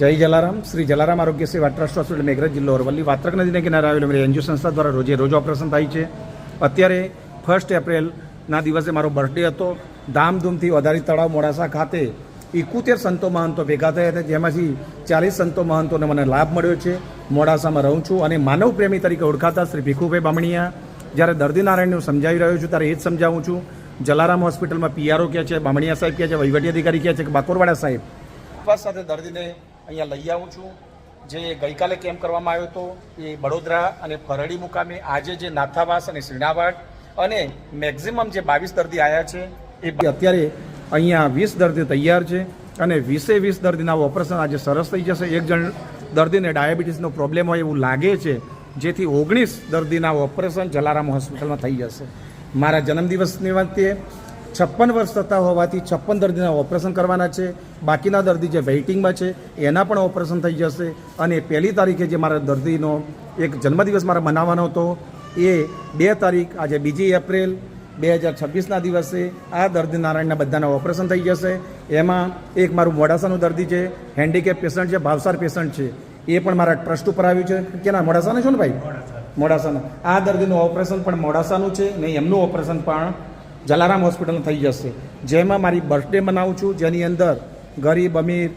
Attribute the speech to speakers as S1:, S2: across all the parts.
S1: જય જલારામ. શ્રી જલારામ આરોગ્ય સેવા ટ્રસ્ટ હોસ્પિટલ મેઘરજ જિલ્લો અરવલ્લી વાત્રક નદીને કિનારે આવેલો મારી એનજીઓ સંસ્થા દ્વારા રોજ ઓપરેશન થાય છે. અત્યારે 1 એપ્રિલના દિવસે મારો બર્થડે હતો. ધામધૂમથી વધારી તળાવ મોડાસા ખાતે 71 સંતો મહંતો ભેગા થયા હતા, જેમાંથી 40 સંતો મહંતોને મને લાભ મળ્યો છે. મોડાસામાં રહું છું અને માનવ પ્રેમી તરીકે ઓળખાતા શ્રી ભીખુભાઈ બામણીયા જ્યારે દર્દી નારાયણનું સમજાવી રહ્યો છું ત્યારે એ જ સમજાવું છું. જલારામ હોસ્પિટલમાં પીઆરઓ કહે છે, બામણીયા સાહેબ કહે છે, વહીવટી અધિકારી કહે છે કે બાકોરવાડા સાહેબ સાથે દર્દીને અહીંયા લઈ આવું છું. જે ગઈકાલે કેમ્પ કરવામાં આવ્યો હતો એ બડોદરા અને ફરડી મુકામે, આજે જે નાથાવાસ અને શ્રીનાવાડ અને મેક્ઝિમમ જે 22 દર્દી આવ્યા છે એ અત્યારે અહીંયા 20 દર્દી તૈયાર છે અને 20 દર્દીના ઓપરેશન આજે સરસ થઈ જશે. એક જણ દર્દીને ડાયાબિટીસનો પ્રોબ્લેમ હોય એવું લાગે છે, જેથી 19 દર્દીના ઓપરેશન જલારામ હોસ્પિટલમાં થઈ જશે. મારા જન્મદિવસ નિમિત્તે 56 વર્ષ થતા હોવાથી 56 દર્દીના ઓપરેશન કરવાના છે. બાકીના દર્દી જે વેઇટિંગમાં છે એના પણ ઓપરેશન થઈ જશે. અને 1 તારીખે જે મારા દર્દીનો એક જન્મદિવસ મારા મનાવવાનો હતો એ 2 તારીખ આજે 2 એપ્રિલ 2026ના દિવસે આ દર્દી નારાયણના બધાના ઓપરેશન થઈ જશે. એમાં એક મારું મોડાસાનું દર્દી છે, હેન્ડીકેપ પેશન્ટ છે, ભાવસાર પેશન્ટ છે, એ પણ મારા ટ્રસ્ટ ઉપર આવ્યું છે. કેના મોડાસાના છો ને ભાઈ? મોડાસાના. આ દર્દીનું ઓપરેશન પણ મોડાસાનું છે ને એમનું ઓપરેશન પણ જલારામ હોસ્પિટલમાં થઈ જશે. જેમાં મારી બર્થડે મનાવું છું, જેની અંદર ગરીબ અમીર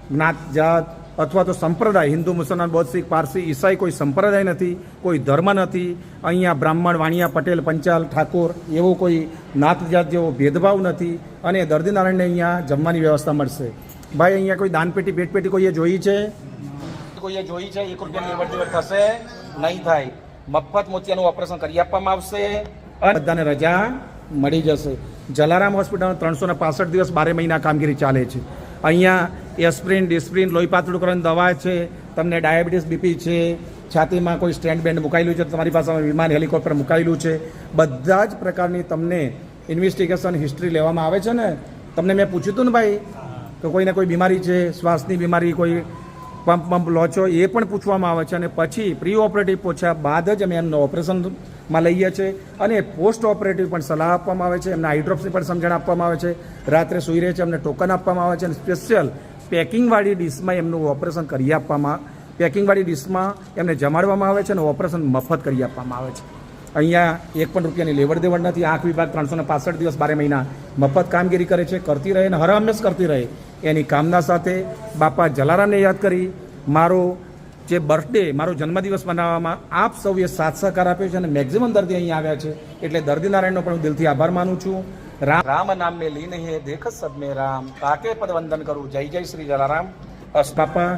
S1: જ્ઞાત જાત અથવા તો સંપ્રદાય, હિન્દુ મુસલમાન બૌદ્ધ શીખ પારસી ઈસાઈ કોઈ સંપ્રદાય નથી, કોઈ ધર્મ નથી. અહીંયા બ્રાહ્મણ વાણિયા પટેલ પંચાલ ઠાકોર એવો કોઈ નાત જાત જેવો ભેદભાવ નથી. અને દર્દી નારાયણને અહીંયા જમવાની વ્યવસ્થા મળશે. ભાઈ અહીંયા કોઈ દાનપેટી પેટપેટી કોઈએ જોઈ છે? કોઈએ જોઈ છે? 1 રૂપિયાની લેવડ દેવડ થશે નહીં થાય. મફત મોતિયાનું ઓપરેશન કરી આપવામાં આવશે અને બધાને રજા મળી જશે. જલારામ હોસ્પિટલમાં 365 દિવસ 12 મહિના કામગીરી ચાલે છે. અહીંયા એસ્પ્રિન ડિસ્પ્રિન લોહી પાતળું કરવાની દવા છે. તમને ડાયાબિટીસ બીપી છે, છાતીમાં કોઈ સ્ટેન્ડ બેન્ડ મુકાયેલું છે, તમારી પાસે વિમાન હેલિકોપ્ટર મુકાયેલું છે, બધા જ પ્રકારની તમને ઇન્વેસ્ટિગેશન હિસ્ટ્રી લેવામાં આવે છે. ને તમને મેં પૂછ્યું હતું ને ભાઈ કે કોઈને કોઈ બીમારી છે, શ્વાસની બીમારી, કોઈ પંપ લો છો, એ પણ પૂછવામાં આવે છે. અને પછી પ્રી ઓપરેટિવ પૂછ્યા બાદ જ અમે એમનો ઓપરેશનમાં લઈએ છીએ. અને પોસ્ટ ઓપરેટિવ પણ સલાહ આપવામાં આવે છે, એમને આઈડ્રોપ્સની પણ સમજણ આપવામાં આવે છે. રાત્રે સૂઈ રહે છે એમને ટોકન આપવામાં આવે છે અને સ્પેશિયલ પેકિંગવાળી ડીશમાં એમનું ઓપરેશન કરી આપવામાં, પેકિંગવાળી ડીશમાં એમને જમાડવામાં આવે છે અને ઓપરેશન મફત કરી આપવામાં આવે છે. અહીંયા 1 પણ રૂપિયાની લેવડ દેવડ નથી. આંખ વિભાગ 365 દિવસ 12 મહિના મફત કામગીરી કરે છે, કરતી રહે અને હર હંમેશ કરતી રહે એની કામના સાથે બાપા જલારામને યાદ કરી મારો જે બર્થડે, મારો જન્મદિવસ મનાવવામાં આપ સૌએ સાથ સહકાર આપ્યો છે અને મેક્ઝિમમ દર્દી અહીં આવ્યા છે. એટલે દર્દી નારાયણનો પણ હું દિલથી આભાર માનું છું. રામ નામ મેં લીન હે દેખ સબ મેં રામ, કાકે પદ વંદન કરું. જય જય શ્રી જલારામ. બાપા